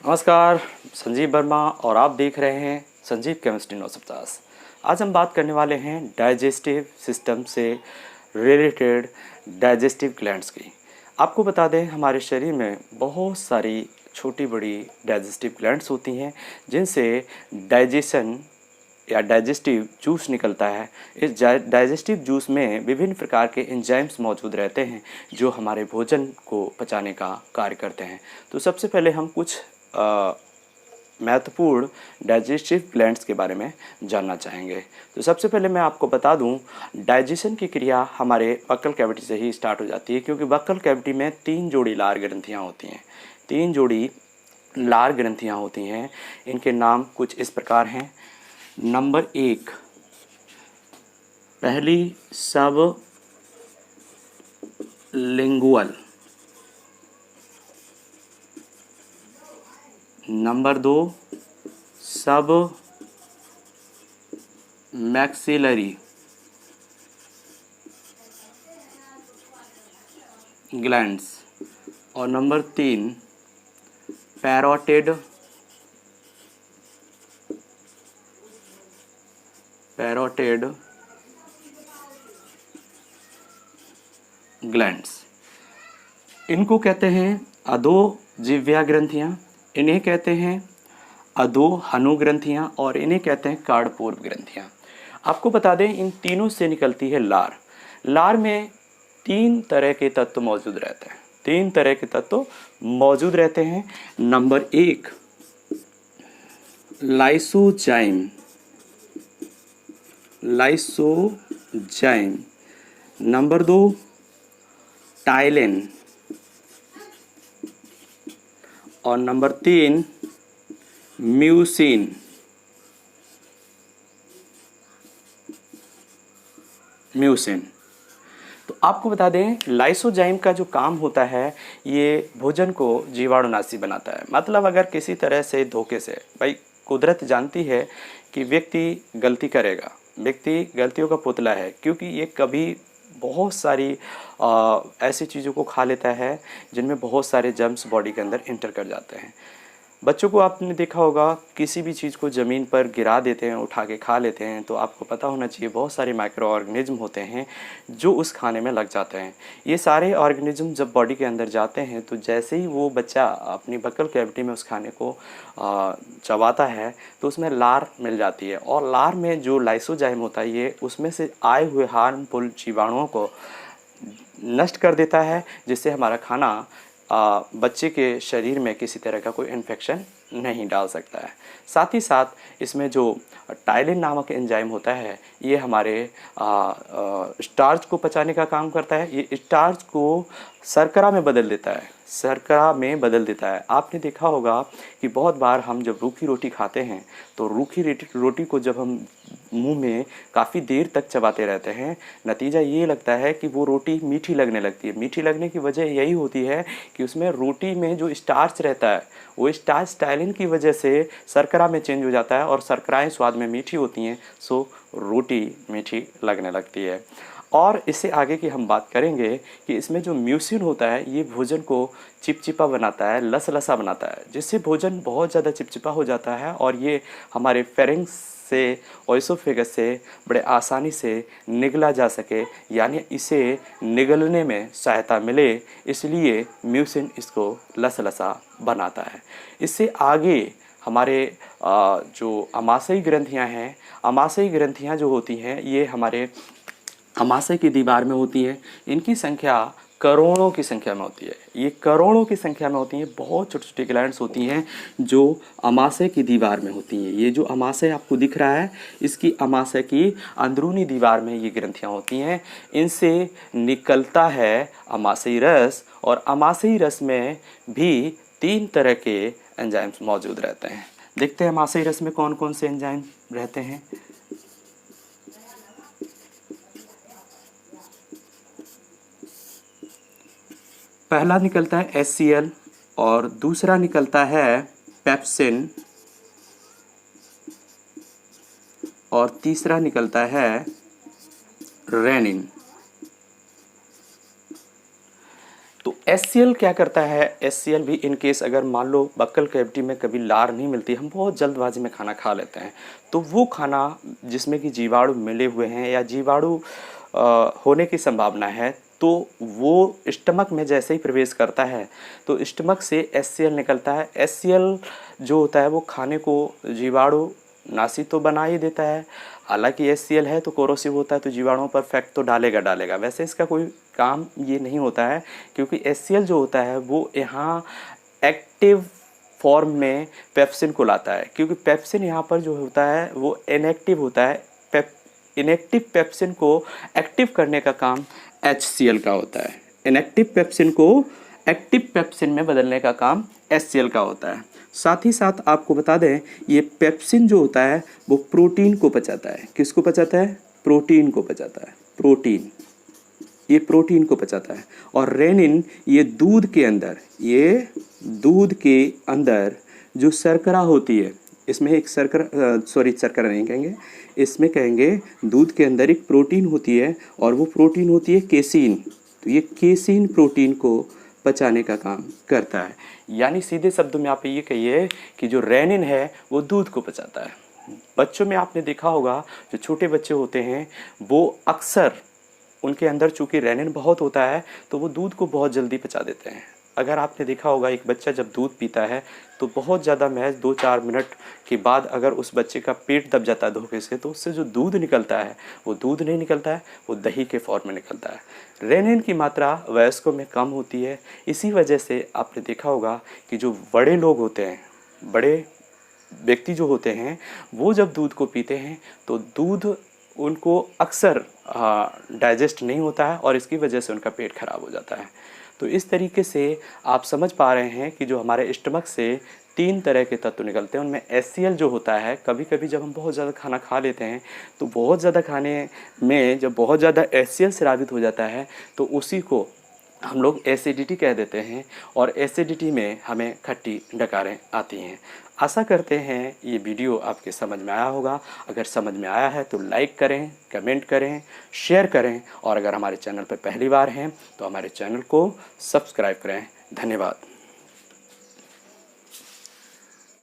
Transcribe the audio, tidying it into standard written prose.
नमस्कार, संजीव वर्मा और आप देख रहे हैं संजीव केमिस्ट्री 950। आज हम बात करने वाले हैं डाइजेस्टिव सिस्टम से रिलेटेड डाइजेस्टिव ग्लैंड्स की। आपको बता दें, हमारे शरीर में बहुत सारी छोटी बड़ी डाइजेस्टिव ग्लैंड्स होती हैं जिनसे डाइजेशन या डाइजेस्टिव जूस निकलता है। इस डाइजेस्टिव जूस में विभिन्न प्रकार के एंजाइम्स मौजूद रहते हैं जो हमारे भोजन को पचाने का कार्य करते हैं। तो सबसे पहले हम कुछ महत्वपूर्ण डाइजेस्टिव ग्लैंड्स के बारे में जानना चाहेंगे। तो सबसे पहले मैं आपको बता दूं, डाइजेशन की क्रिया हमारे बक्कल कैविटी से ही स्टार्ट हो जाती है, क्योंकि बक्कल कैविटी में 3 जोड़ी लार ग्रंथियां होती हैं। 3 जोड़ी लार ग्रंथियां होती हैं। इनके नाम कुछ इस प्रकार हैं। नंबर 1, पहली सब लिंगुअल। नंबर 2, सब मैक्सिलरी ग्लैंड्स। और नंबर 3, पैरोटिड ग्लैंड्स। इनको कहते हैं अधोजिह्वा ग्रंथियां, इन्हें कहते हैं अधोहनु ग्रंथियां और इन्हें कहते हैं कार्डपूर्व ग्रंथियां। आपको बता दें, इन तीनों से निकलती है लार। लार में 3 तरह के तत्व मौजूद रहते हैं। 3 तरह के तत्व मौजूद रहते हैं। Number 1, lysozyme. Number 2, ptyalin. और नंबर 3, म्यूसिन। तो आपको बता दें, लाइसोजाइम का जो काम होता है, ये भोजन को जीवाणुनाशी बनाता है। मतलब अगर किसी तरह से धोखे से, भाई कुदरत जानती है कि व्यक्ति गलती करेगा, व्यक्ति गलतियों का पुतला है, क्योंकि ये कभी बहुत सारी ऐसी चीज़ों को खा लेता है जिनमें बहुत सारे जर्म्स बॉडी के अंदर इंटर कर जाते हैं। बच्चों को आपने देखा होगा, किसी भी चीज़ को ज़मीन पर गिरा देते हैं, उठा के खा लेते हैं, तो आपको पता होना चाहिए बहुत सारे माइक्रो ऑर्गेनिज्म होते हैं जो उस खाने में लग जाते हैं। ये सारे ऑर्गेनिज्म जब बॉडी के अंदर जाते हैं, तो जैसे ही वो बच्चा अपनी बक्कल कैविटी में उस खाने को चबाता है, तो उसमें लार मिल जाती है। और लार में जो लाइसोजाइम होता है, ये उसमें से आए हुए हार्मफुल जीवाणुओं को नष्ट कर देता है, जिससे हमारा खाना बच्चे के शरीर में किसी तरह का कोई इन्फेक्शन नहीं डाल सकता है। साथ ही साथ इसमें जो टाइलिन नामक एंजाइम होता है, ये हमारे स्टार्च को पचाने का काम करता है। ये स्टार्च को शर्करा में बदल देता है। आपने देखा होगा कि बहुत बार हम जब रूखी रोटी खाते हैं, तो रूखी रोटी को जब हम मुंह में काफ़ी देर तक चबाते रहते हैं, नतीजा ये लगता है कि वो रोटी मीठी लगने लगती है। मीठी लगने की वजह यही होती है कि उसमें रोटी में जो स्टार्च रहता है, वो स्टार्च टाइलिन की वजह से शर्करा में चेंज हो जाता है और शर्कराएँ स्वाद में मीठी होती हैं, सो रोटी मीठी लगने लगती है। और इससे आगे की हम बात करेंगे कि इसमें जो म्यूसिन होता है, ये भोजन को चिपचिपा बनाता है, लसलसा बनाता है, जिससे भोजन बहुत ज़्यादा चिपचिपा हो जाता है और ये हमारे फेरिंग्स से और इसोफेगस से बड़े आसानी से निगला जा सके, यानी इसे निगलने में सहायता मिले, इसलिए म्यूसिन इसको लसलसा बनाता है। इससे आगे हमारे जो आमाशयी ग्रंथियां हैं, आमाशयी ग्रंथियां जो होती हैं, ये हमारे आमाशय की दीवार में होती है। इनकी संख्या करोड़ों की संख्या में होती है। ये करोड़ों की संख्या में होती हैं। बहुत छोटी छोटी ग्लैंड्स होती हैं जो आमाशय की दीवार में होती हैं। ये जो आमाशय आपको दिख रहा है, इसकी आमाशय की अंदरूनी दीवार में ये ग्रंथियां होती हैं। इनसे निकलता है आमाशयी रस, और आमाशयी रस में भी 3 तरह के एंजाइम्स मौजूद रहते हैं। देखते हैं आमाशयी रस में कौन कौन से एंजाइम रहते हैं। पहला निकलता है HCl और दूसरा निकलता है पेप्सिन और तीसरा निकलता है रेनिन। तो HCl क्या करता है, HCl भी इन केस अगर मान लो बक्कल कैविटी में कभी लार नहीं मिलती, हम बहुत जल्दबाजी में खाना खा लेते हैं, तो वो खाना जिसमें कि जीवाणु मिले हुए हैं या जीवाणु होने की संभावना है, तो वो स्टमक में जैसे ही प्रवेश करता है तो स्टमक से HCl निकलता है। HCl जो होता है वो खाने को जीवाणु नाशी तो बना ही देता है, हालांकि HCl है तो कोरोसिव होता है तो जीवाणुओं पर इफेक्ट तो डालेगा। वैसे इसका कोई काम ये नहीं होता है, क्योंकि HCl जो होता है वो यहाँ एक्टिव फॉर्म में पेप्सिन को लाता है, क्योंकि पेप्सिन यहाँ पर जो होता है वो इनएक्टिव होता है। इनएक्टिव पेप्सिन को एक्टिव करने का काम HCl का होता है। इनएक्टिव पेप्सिन को एक्टिव पेप्सिन में बदलने का काम HCl का होता है। साथ ही साथ आपको बता दें, ये पेप्सिन जो होता है वो प्रोटीन को पचाता है। किसको पचाता है? प्रोटीन को पचाता है। प्रोटीन, ये प्रोटीन को पचाता है। और रेनिन ये दूध के अंदर जो शर्करा होती है, इसमें एक शर्करा नहीं कहेंगे, इसमें कहेंगे दूध के अंदर एक प्रोटीन होती है और वो प्रोटीन होती है केसीन। तो ये केसीन प्रोटीन को पचाने का काम करता है। यानी सीधे शब्दों में आप ये कहिए कि जो रेनिन है वो दूध को पचाता है। बच्चों में आपने देखा होगा, जो छोटे बच्चे होते हैं वो अक्सर, उनके अंदर चूंकि रेनिन बहुत होता है तो वो दूध को बहुत जल्दी पचा देते हैं। अगर आपने देखा होगा, एक बच्चा जब दूध पीता है तो बहुत ज़्यादा महज 2-4 मिनट के बाद अगर उस बच्चे का पेट दब जाता है धोखे से, तो उससे जो दूध निकलता है वो दूध नहीं निकलता है, वो दही के फॉर्म में निकलता है। रेनिन की मात्रा वयस्कों में कम होती है। इसी वजह से आपने देखा होगा कि जो बड़े लोग होते हैं, बड़े व्यक्ति जो होते हैं, वो जब दूध को पीते हैं तो दूध उनको अक्सर डाइजेस्ट नहीं होता है और इसकी वजह से उनका पेट खराब हो जाता है। तो इस तरीके से आप समझ पा रहे हैं कि जो हमारे स्टमक से 3 तरह के तत्व निकलते हैं, उनमें HCl जो होता है, कभी कभी जब हम बहुत ज़्यादा खाना खा लेते हैं तो बहुत ज़्यादा खाने में जब बहुत ज़्यादा HCl स्रावित हो जाता है तो उसी को हम लोग एसिडिटी कह देते हैं और एसिडिटी में हमें खट्टी डकारें आती हैं। आशा करते हैं ये वीडियो आपके समझ में आया होगा। अगर समझ में आया है तो लाइक करें, कमेंट करें, शेयर करें और अगर हमारे चैनल पर पहली बार हैं तो हमारे चैनल को सब्सक्राइब करें। धन्यवाद।